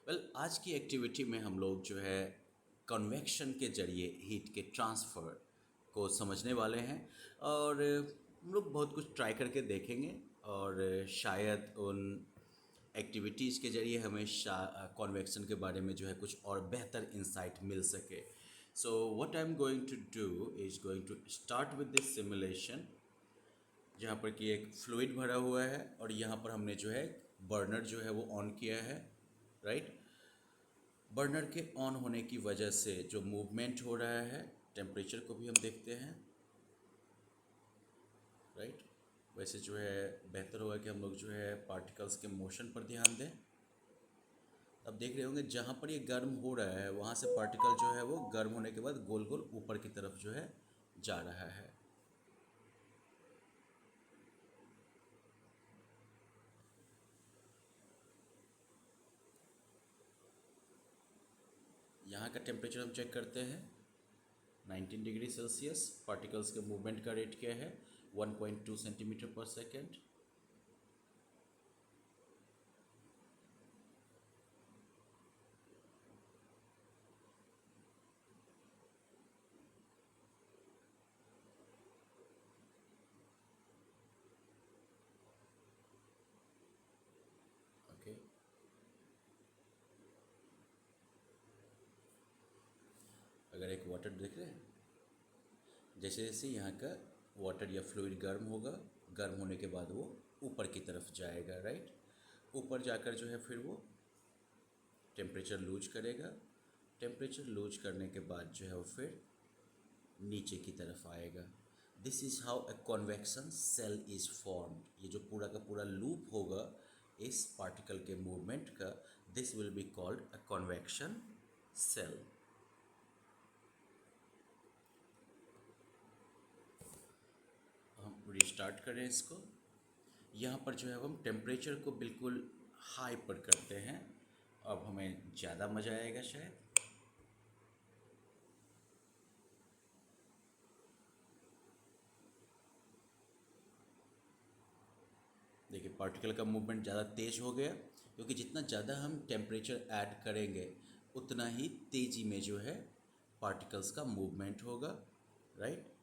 आज की एक्टिविटी में हम लोग जो है कन्वेक्शन के जरिए हीट के ट्रांसफ़र को समझने वाले हैं और हम लोग बहुत कुछ ट्राई करके देखेंगे और शायद उन एक्टिविटीज़ के जरिए हमें कन्वेक्शन के बारे में जो है कुछ और बेहतर इंसाइट मिल सके। So what I am going to do is going to start with this simulation, जहाँ पर कि एक फ्लूइड भरा हुआ है और यहाँ पर हमने जो है बर्नर जो है वो ऑन किया है, राइट। बर्नर के ऑन होने की वजह से जो मूवमेंट हो रहा है, टेम्परेचर को भी हम देखते हैं, राइट। वैसे जो है बेहतर होगा कि हम लोग जो है पार्टिकल्स के मोशन पर ध्यान दें। अब देख रहे होंगे जहाँ पर ये गर्म हो रहा है वहाँ से पार्टिकल जो है वो गर्म होने के बाद गोल गोल ऊपर की तरफ जो है जा रहा है। यहाँ का टेम्परेचर हम चेक करते हैं 19 डिग्री सेल्सियस। पार्टिकल्स के मूवमेंट का रेट क्या है 1.2 सेंटीमीटर पर सेकेंड। ओके, अगर एक वाटर देख रहे हैं, जैसे जैसे यहाँ का वाटर या फ्लूइड गर्म होगा, गर्म होने के बाद वो ऊपर की तरफ जाएगा, राइट। ऊपर जाकर जो है फिर वो टेम्परेचर लूज करेगा। टेम्परेचर लूज करने के बाद जो है वो फिर नीचे की तरफ आएगा। This is how a convection cell is formed. ये जो पूरा का पूरा लूप होगा इस पार्टिकल के मूवमेंट का, this will be called a convection cell. हम रिस्टार्ट करें इसको। यहाँ पर जो है हम टेम्परेचर को बिल्कुल हाई पर करते हैं। अब हमें ज़्यादा मज़ा आएगा शायद। देखिए पार्टिकल का मूवमेंट ज़्यादा तेज़ हो गया, क्योंकि जितना ज़्यादा हम टेम्परेचर ऐड करेंगे उतना ही तेज़ी में जो है पार्टिकल्स का मूवमेंट होगा, right.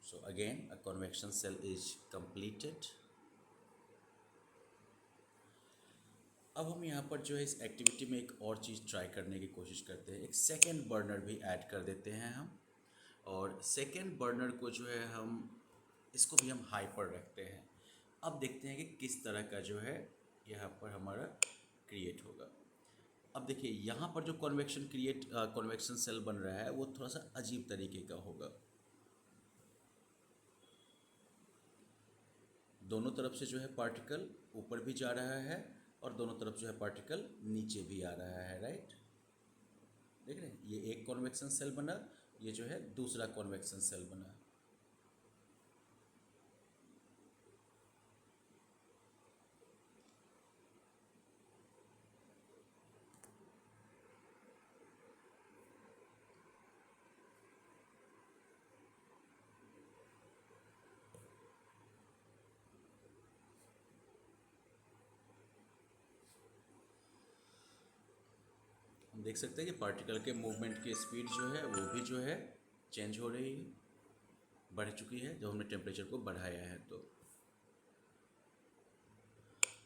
So again a convection cell is completed. अब हम यहाँ पर जो है इस एक्टिविटी में एक और चीज़ ट्राई करने की कोशिश करते हैं। एक सेकेंड बर्नर भी ऐड कर देते हैं हम, और सेकेंड बर्नर को जो है हम इसको भी हम हाई पर रखते हैं। अब देखते हैं कि किस तरह का जो है यहाँ पर हमारा क्रिएट होगा। अब देखिए यहाँ पर जो कन्वेक्शन सेल बन रहा है वो थोड़ा सा अजीब तरीके का होगा। दोनों तरफ से जो है पार्टिकल ऊपर भी जा रहा है और दोनों तरफ जो है पार्टिकल नीचे भी आ रहा है, राइट। देख रहे हैं, ये एक कन्वेक्शन सेल बना, ये जो है दूसरा कन्वेक्शन सेल बना। हम देख सकते हैं कि पार्टिकल के मूवमेंट की स्पीड जो है वो भी जो है चेंज हो रही है, बढ़ चुकी है जब हमने टेम्परेचर को बढ़ाया है। तो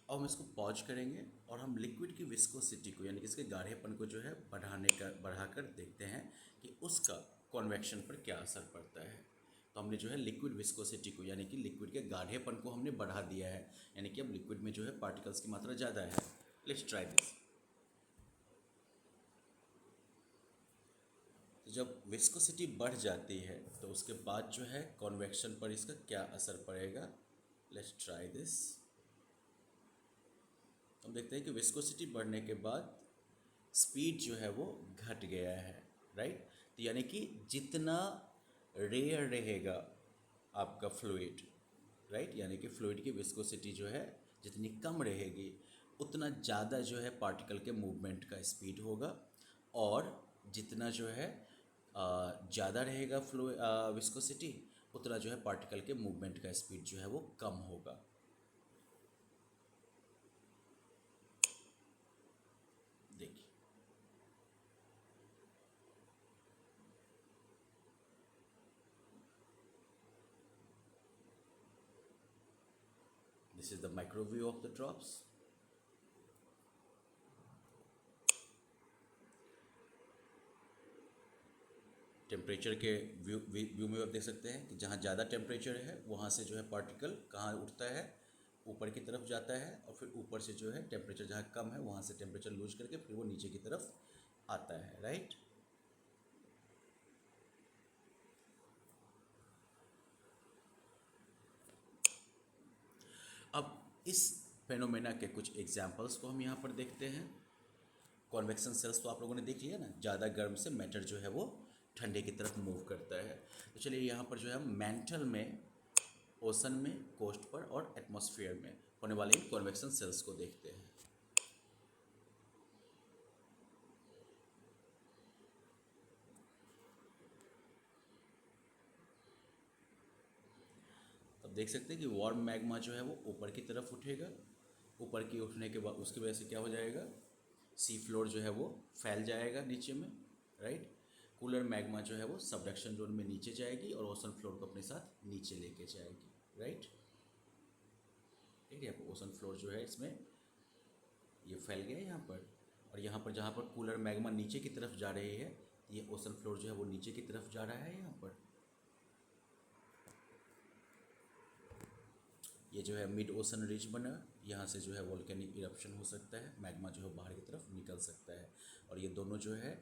अब हम इसको पॉज करेंगे और हम लिक्विड की विस्कोसिटी को, यानी कि इसके गाढ़ेपन को जो है बढ़ाकर देखते हैं कि उसका कन्वेक्शन पर क्या असर पड़ता है। तो हमने जो है लिक्विड विस्कोसिटी को, यानी कि लिक्विड के गाढ़ेपन को हमने बढ़ा दिया है, यानी कि अब लिक्विड में जो है पार्टिकल्स की मात्रा ज़्यादा है। Let's try this. तो जब विस्कोसिटी बढ़ जाती है तो उसके बाद जो है कन्वेक्शन पर इसका क्या असर पड़ेगा। Let's try this. हम देखते हैं कि विस्कोसिटी बढ़ने के बाद स्पीड जो है वो घट गया है, राइट। तो यानी कि जितना रेयर रहेगा आपका फ्लूइड, राइट, यानी कि फ्लूइड की विस्कोसिटी जो है जितनी कम रहेगी उतना ज़्यादा जो है पार्टिकल के मूवमेंट का स्पीड होगा, और जितना जो है ज़्यादा रहेगा विस्कोसिटी उतना जो है पार्टिकल के मूवमेंट का स्पीड जो है वो कम होगा। This is the micro view of the drops. Temperature के व्यू में आप देख सकते हैं कि जहाँ ज़्यादा टेम्परेचर है वहाँ से जो है पार्टिकल कहाँ उठता है, ऊपर की तरफ जाता है, और फिर ऊपर से जो है टेम्परेचर जहाँ कम है वहाँ से टेम्परेचर लूज करके फिर वो नीचे की तरफ आता है, राइट। अब इस फेनोमेना के कुछ एग्जाम्पल्स को हम यहाँ पर देखते हैं। कॉन्वेक्शन सेल्स तो आप लोगों ने देख लिया ना, ज़्यादा गर्म से मैटर जो है वो ठंडे की तरफ मूव करता है। तो चलिए यहाँ पर जो है मैंटल में, ओशन में, कोस्ट पर और एटमॉस्फेयर में होने वाले इन कॉन्वेक्शन सेल्स को देखते हैं। अब देख सकते हैं कि वार्म मैग्मा जो है वो ऊपर की तरफ उठेगा, ऊपर की उठने के बाद उसकी वजह से क्या हो जाएगा, सी फ्लोर जो है वो फैल जाएगा नीचे में, राइट। कूलर मैग्मा जो है वो सबडक्शन जोन में नीचे जाएगी और ओशन फ्लोर को अपने साथ नीचे लेके जाएगी, राइट। ठीक है, ओशन फ्लोर जो है इसमें ये फैल गया यहाँ पर, और यहाँ पर जहाँ पर कूलर मैग्मा नीचे की तरफ जा रही है, ये ओशन फ्लोर जो है वो नीचे की तरफ जा रहा है यहाँ पर। ये जो है मिड ओशन रिज बना, यहाँ से जो है वोल्केनिक इरप्शन हो सकता है, मैग्मा जो है बाहर की तरफ निकल सकता है, और ये दोनों जो है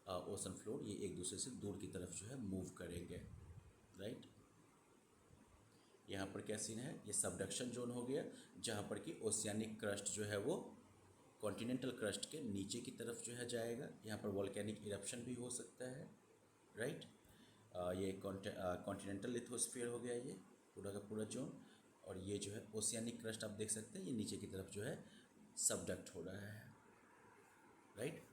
ओशन फ्लोर ये एक दूसरे से दूर की तरफ जो है मूव करेंगे, राइट। यहाँ पर क्या सीन है, ये सबडक्शन जोन हो गया, जहाँ पर कि ओशियानिक क्रस्ट जो है वो कॉन्टिनेंटल क्रस्ट के नीचे की तरफ जो है जाएगा। यहाँ पर वोल्केनिक इरप्शन भी हो सकता है, राइट। ये कॉन्टिनेंटल लिथोस्फीयर हो गया ये पूरा का पूरा जोन, और ये जो है ओशियानिक क्रस्ट आप देख सकते हैं ये नीचे की तरफ जो है सबडक्ट हो रहा है, राइट।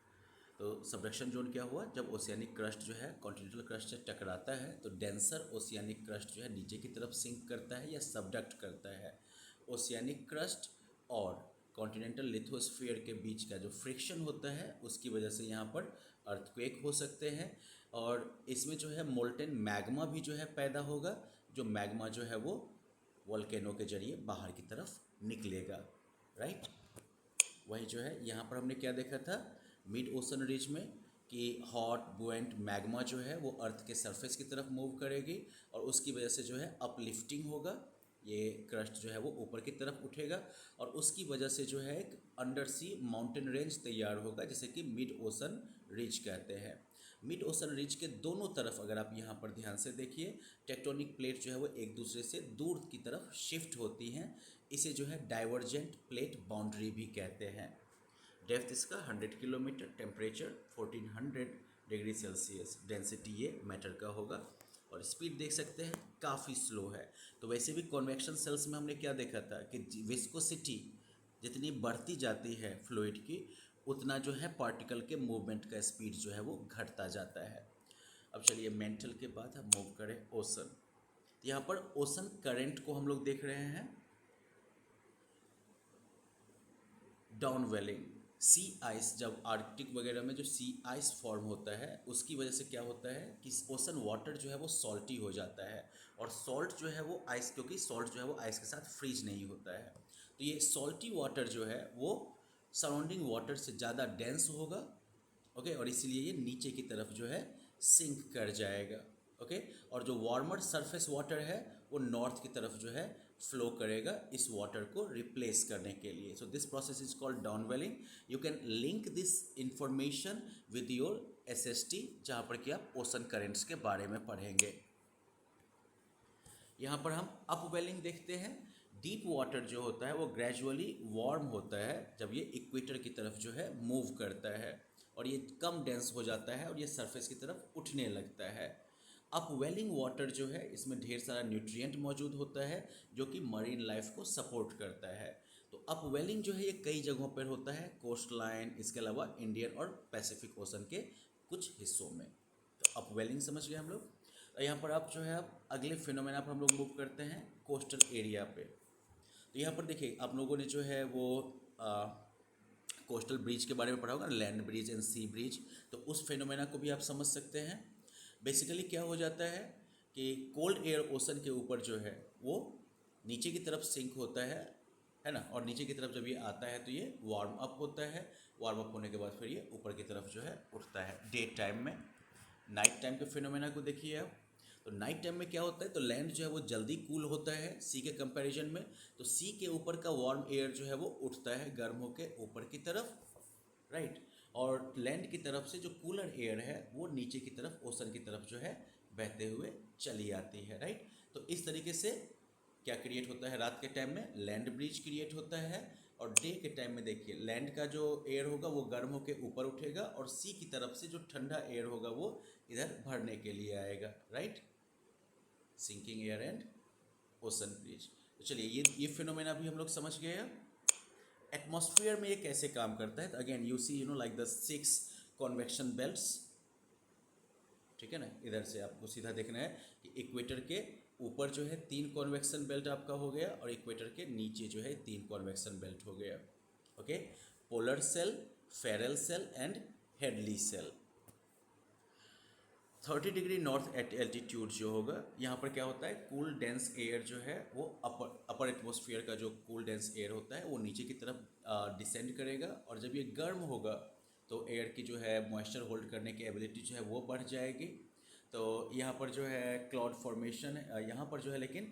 तो सबडक्शन जोन क्या हुआ, जब ओशियानिक क्रस्ट जो है कॉन्टिनेंटल क्रस्ट से टकराता है तो डेंसर ओशियानिक क्रस्ट जो है नीचे की तरफ सिंक करता है या सबडक्ट करता है। ओशियानिक क्रस्ट और कॉन्टिनेंटल लिथोस्फीयर के बीच का जो फ्रिक्शन होता है उसकी वजह से यहाँ पर अर्थक्वेक हो सकते हैं, और इसमें जो है मोल्टेन मैग्मा भी जो है पैदा होगा, जो मैग्मा जो है वो वोल्केनो के जरिए बाहर की तरफ निकलेगा, राइट। वही जो है यहाँ पर हमने क्या देखा था मिड ओशन रिज में कि हॉट बुएंट मैग्मा जो है वो अर्थ के सरफेस की तरफ मूव करेगी, और उसकी वजह से जो है अपलिफ्टिंग होगा, ये क्रस्ट जो है वो ऊपर की तरफ उठेगा, और उसकी वजह से जो है एक अंडर सी माउंटेन रेंज तैयार होगा जिसे कि मिड ओशन रिज कहते हैं। मिड ओशन रिज के दोनों तरफ अगर आप यहाँ पर ध्यान से देखिए, टेक्टोनिक प्लेट जो है वो एक दूसरे से दूर की तरफ शिफ्ट होती हैं, इसे जो है डाइवर्जेंट प्लेट बाउंड्री भी कहते हैं। डेप्थ इसका 100 kilometre, temperature 1400 degree Celsius, density ये मैटर का होगा, और स्पीड देख सकते हैं काफ़ी स्लो है। तो वैसे भी कॉन्वेक्शन सेल्स में हमने क्या देखा था कि विस्कोसिटी जितनी बढ़ती जाती है फ्लूइड की, उतना जो है पार्टिकल के मूवमेंट का स्पीड जो है वो घटता जाता है। अब चलिए मेंटल के बाद हम मूव करें ओशन। यहाँ पर ओशन करंट को हम लोग देख रहे हैं, डाउन वेलिंग सी आइस, जब आर्कटिक वगैरह में जो सी आइस फॉर्म होता है उसकी वजह से क्या होता है कि ओशन वाटर जो है वो सॉल्टी हो जाता है, और सॉल्ट जो है वो आइस, क्योंकि सॉल्ट जो है वो आइस के साथ फ्रीज नहीं होता है, तो ये सॉल्टी वाटर जो है वो सराउंडिंग वाटर से ज़्यादा डेंस होगा, ओके, और इसीलिए ये नीचे की तरफ जो है सिंक कर जाएगा, ओके। और जो वार्मर सरफेस वाटर है वो नॉर्थ की तरफ जो है फ्लो करेगा इस वाटर को रिप्लेस करने के लिए। So this process is called downwelling. You can link this information with your SST, जहाँ पर कि आप ओशन करेंट्स के बारे में पढ़ेंगे। यहाँ पर हम अपवेलिंग देखते हैं। डीप वाटर जो होता है वो ग्रेजुअली वार्म होता है जब ये इक्वेटर की तरफ जो है मूव करता है, और ये कम डेंस हो जाता है और ये सरफेस की तरफ उठने लगता है। अपवेलिंग वाटर जो है इसमें ढेर सारा न्यूट्रिएंट मौजूद होता है जो कि मरीन लाइफ को सपोर्ट करता है। तो अपवेलिंग जो है ये कई जगहों पर होता है, कोस्ट लाइन, इसके अलावा इंडियन और पैसिफिक ओशन के कुछ हिस्सों में। तो अपवेलिंग समझ गए हम लोग। यहाँ पर आप जो है आप अगले फिनोमेना पर हम लोग मूव करते हैं कोस्टल एरिया पे। तो यहाँ पर देखिए आप लोगों ने जो है वो कोस्टल ब्रिज के बारे में पढ़ा होगा, land bridge and sea bridge, तो उस फिनोमेना को भी आप समझ सकते हैं। बेसिकली क्या हो जाता है कि कोल्ड एयर ओशन के ऊपर जो है वो नीचे की तरफ सिंक होता है, है ना। और नीचे की तरफ जब ये आता है तो ये वार्म अप होता है, वार्म अप होने के बाद फिर ये ऊपर की तरफ जो है उठता है डे टाइम में। नाइट टाइम के फिनोमेना को देखिए आप, तो नाइट टाइम में क्या होता है, तो लैंड जो है वो जल्दी कूल होता है सी के कंपैरिजन में, तो सी के ऊपर का वार्म एयर जो है वो उठता है गर्म होके ऊपर की तरफ, राइट। और लैंड की तरफ से जो कूलर एयर है वो नीचे की तरफ ओशन की तरफ जो है बहते हुए चली आती है, राइट। तो इस तरीके से क्या क्रिएट होता है, रात के टाइम में लैंड ब्रिज क्रिएट होता है, और डे के टाइम में देखिए लैंड का जो एयर होगा वो गर्म होकर ऊपर उठेगा, और सी की तरफ से जो ठंडा एयर होगा वो इधर भरने के लिए आएगा, right. Sinking air and ocean bridge. तो चलिए ये फिनोमेना भी हम लोग समझ गए हैं। एटमॉस्फेयर में ये कैसे काम करता है, तो again you see like the 6 convection belts, ठीक है ना। इधर से आपको सीधा देखना है कि इक्वेटर के ऊपर जो है 3 कॉन्वेक्शन बेल्ट आपका हो गया, और इक्वेटर के नीचे जो है 3 कॉन्वेक्शन बेल्ट हो गया, okay. Polar cell, Ferrel cell and Hadley cell. 30 degree north at altitude जो होगा, यहाँ पर क्या होता है, कूल डेंस एयर जो है वो अपर एटमॉस्फेयर का जो कूल डेंस एयर होता है वो नीचे की तरफ डिसेंड करेगा, और जब ये गर्म होगा तो एयर की जो है मॉइस्चर होल्ड करने की एबिलिटी जो है वो बढ़ जाएगी। तो यहाँ पर जो है क्लाउड फॉर्मेशन है यहाँ पर जो है, लेकिन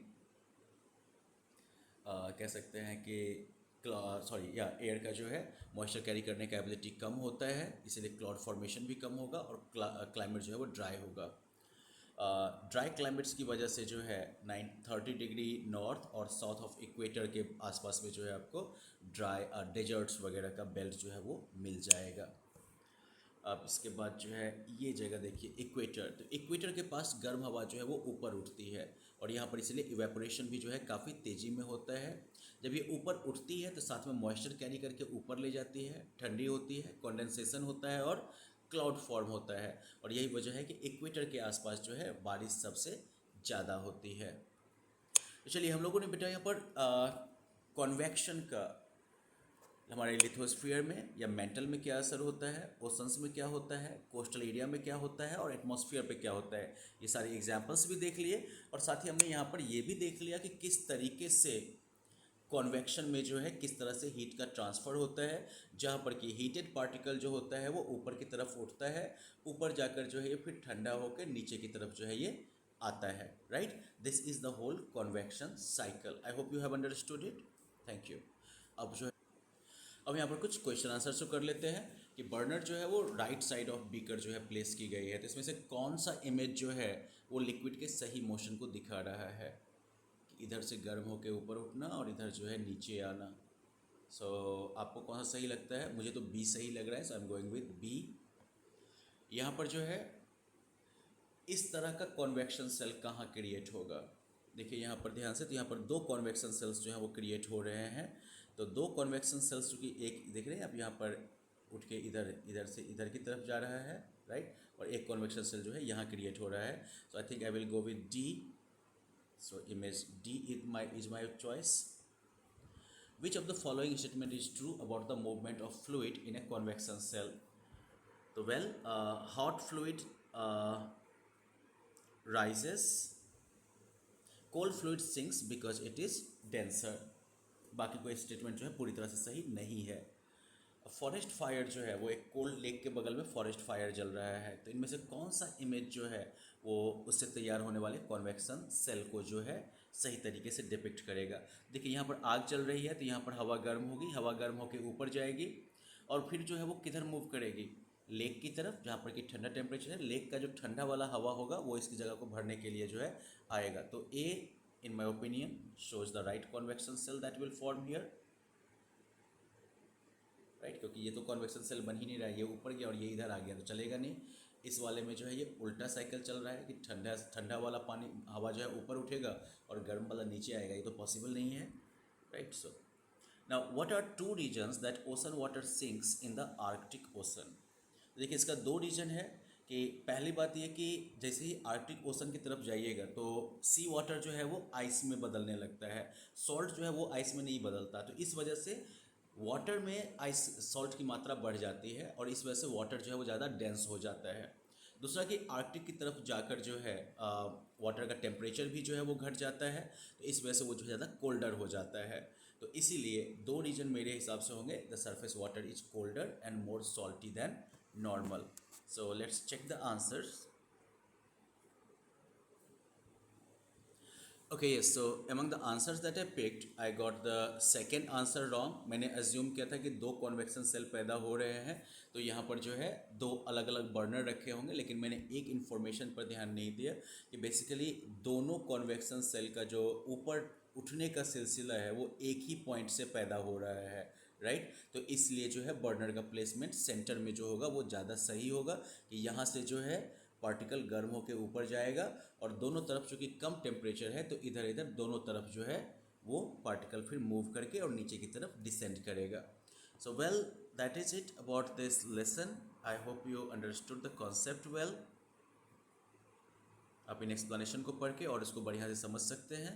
कह सकते हैं कि या एयर का जो है मॉइस्चर कैरी करने का एबिलिटी कम होता है, इसीलिए क्लाउड फॉर्मेशन भी कम होगा और क्लाइमेट जो है वो ड्राई होगा। ड्राई क्लाइमेट्स की वजह से जो है 930 डिग्री नॉर्थ और साउथ ऑफ इक्वेटर के आसपास में जो है आपको ड्राई डेजर्ट्स वगैरह का बेल्ट जो है वो मिल जाएगा। अब इसके बाद जो है ये जगह देखिए इक्वेटर, तो इक्वेटर के पास गर्म हवा जो है वो ऊपर उठती है, और यहाँ पर इसलिए इवेपोरेशन भी जो है काफ़ी तेज़ी में होता है। जब ये ऊपर उठती है तो साथ में मॉइस्चर कैरी करके ऊपर ले जाती है, ठंडी होती है, कंडेंसेशन होता है और क्लाउड फॉर्म होता है, और यही वजह है कि इक्वेटर के आसपास जो है बारिश सबसे ज़्यादा होती है। तो चलिए हम लोगों ने बेटा यहाँ पर कॉन्वेक्शन का हमारे लिथोस्फीयर में या मेंटल में क्या असर होता है, ओशंस में क्या होता है, कोस्टल एरिया में क्या होता है, और एटमॉस्फेयर पे क्या होता है, ये सारी एग्जांपल्स भी देख लिए, और साथ ही हमने यहाँ पर ये भी देख लिया कि किस तरीके से कॉन्वेक्शन में जो है किस तरह से हीट का ट्रांसफ़र होता है, जहाँ पर कि हीटेड पार्टिकल जो होता है वो ऊपर की तरफ उठता है, ऊपर जाकर जो है ये फिर ठंडा होकर नीचे की तरफ जो है ये आता है, right. This is the whole convection cycle. I hope you have understood it, thank you. अब जो है अब यहाँ पर कुछ क्वेश्चन आंसर तो कर लेते हैं कि बर्नर जो है वो राइट साइड ऑफ बीकर जो है प्लेस की गई है, तो इसमें से कौन सा इमेज जो है वो लिक्विड के सही मोशन को दिखा रहा है, कि इधर से गर्म होकर ऊपर उठना और इधर जो है नीचे आना। सो आपको कौन सा सही लगता है, मुझे तो बी सही लग रहा है, so I am going with B. यहाँ पर जो है इस तरह का कॉन्वेक्शन सेल कहाँ क्रिएट होगा, देखिए यहाँ पर ध्यान से, तो यहाँ पर 2 कॉन्वेक्शन सेल्स जो हैं वो क्रिएट हो रहे हैं। तो 2 कॉन्वेक्शन सेल्स चूँकि एक देख रहे हैं आप यहाँ पर उठ के इधर से इधर की तरफ जा रहा है, राइट, और एक कॉन्वेक्शन सेल जो है यहाँ क्रिएट हो रहा है। So I think I will go with D. So image D is my choice. Which of the following statement is true about the movement of fluid in a convection cell? So well, hot fluid rises, cold fluid sinks because it is denser. बाकी कोई statement जो है पूरी तरह से सही नहीं है। फॉरेस्ट फायर जो है वो एक कोल्ड लेक के बगल में फॉरेस्ट फायर जल रहा है, तो इनमें से कौन सा इमेज जो है वो उससे तैयार होने वाले कॉन्वेक्शन सेल को जो है सही तरीके से डिपिक्ट करेगा। देखिए यहाँ पर आग चल रही है, तो यहाँ पर हवा गर्म होगी, हवा गर्म होकर ऊपर जाएगी, और फिर जो है वो किधर मूव करेगी, लेक की तरफ, जहाँ पर कि ठंडा टेम्परेचर है। लेक का जो ठंडा वाला हवा होगा वो इसकी जगह को भरने के लिए जो है आएगा। तो A in my opinion shows the right convection cell that will form here, right, क्योंकि ये तो कॉन्वेक्शन सेल बन ही नहीं रहा है, ये ऊपर गया और ये इधर आ गया तो चलेगा नहीं। इस वाले में जो है ये उल्टा साइकिल चल रहा है कि ठंडा वाला पानी हवा जो है ऊपर उठेगा और गर्म वाला नीचे आएगा, ये तो पॉसिबल नहीं है, right. So now what are 2 reasons that ocean water sinks in the Arctic ocean. देखिए इसका 2 रीजन है कि पहली बात ये कि जैसे ही आर्कटिक ओशन की तरफ जाइएगा तो सी वाटर जो है वो आइस में बदलने लगता है, सॉल्ट जो है वो आइस में नहीं बदलता, तो इस वजह से वाटर में आइस सॉल्ट की मात्रा बढ़ जाती है और इस वजह से वाटर जो है वो ज़्यादा डेंस हो जाता है। दूसरा कि आर्कटिक की तरफ जाकर जो है वाटर का टेम्परेचर भी जो है वो घट जाता है, तो इस वजह से वो जो ज़्यादा कोल्डर हो जाता है। तो तो इसीलिए दो रीजन मेरे हिसाब से होंगे, the surface water is colder and more salty than normal. So let's check the answers. Okay, yes. So among the answers that I picked, I got the second answer wrong. मैंने assume किया था कि दो convection cell पैदा हो रहे हैं, तो यहाँ पर जो है दो अलग अलग बर्नर रखे होंगे, लेकिन मैंने एक इन्फॉर्मेशन पर ध्यान नहीं दिया कि बेसिकली दोनों कॉन्वेक्शन सेल का जो ऊपर उठने का सिलसिला है वो एक ही पॉइंट से पैदा हो रहा है, राइट. तो इसलिए जो है बर्नर का प्लेसमेंट सेंटर में जो होगा वो ज़्यादा सही होगा कि यहाँ से जो है पार्टिकल गर्म होकर ऊपर जाएगा और दोनों तरफ चूँकि कम टेम्परेचर है तो इधर इधर दोनों तरफ जो है वो पार्टिकल फिर मूव करके और नीचे की तरफ डिसेंड करेगा. So well, that is it about this lesson. I hope you understood the concept well. आप इन एक्सप्लेनेशन को पढ़ के और इसको बढ़िया से समझ सकते हैं.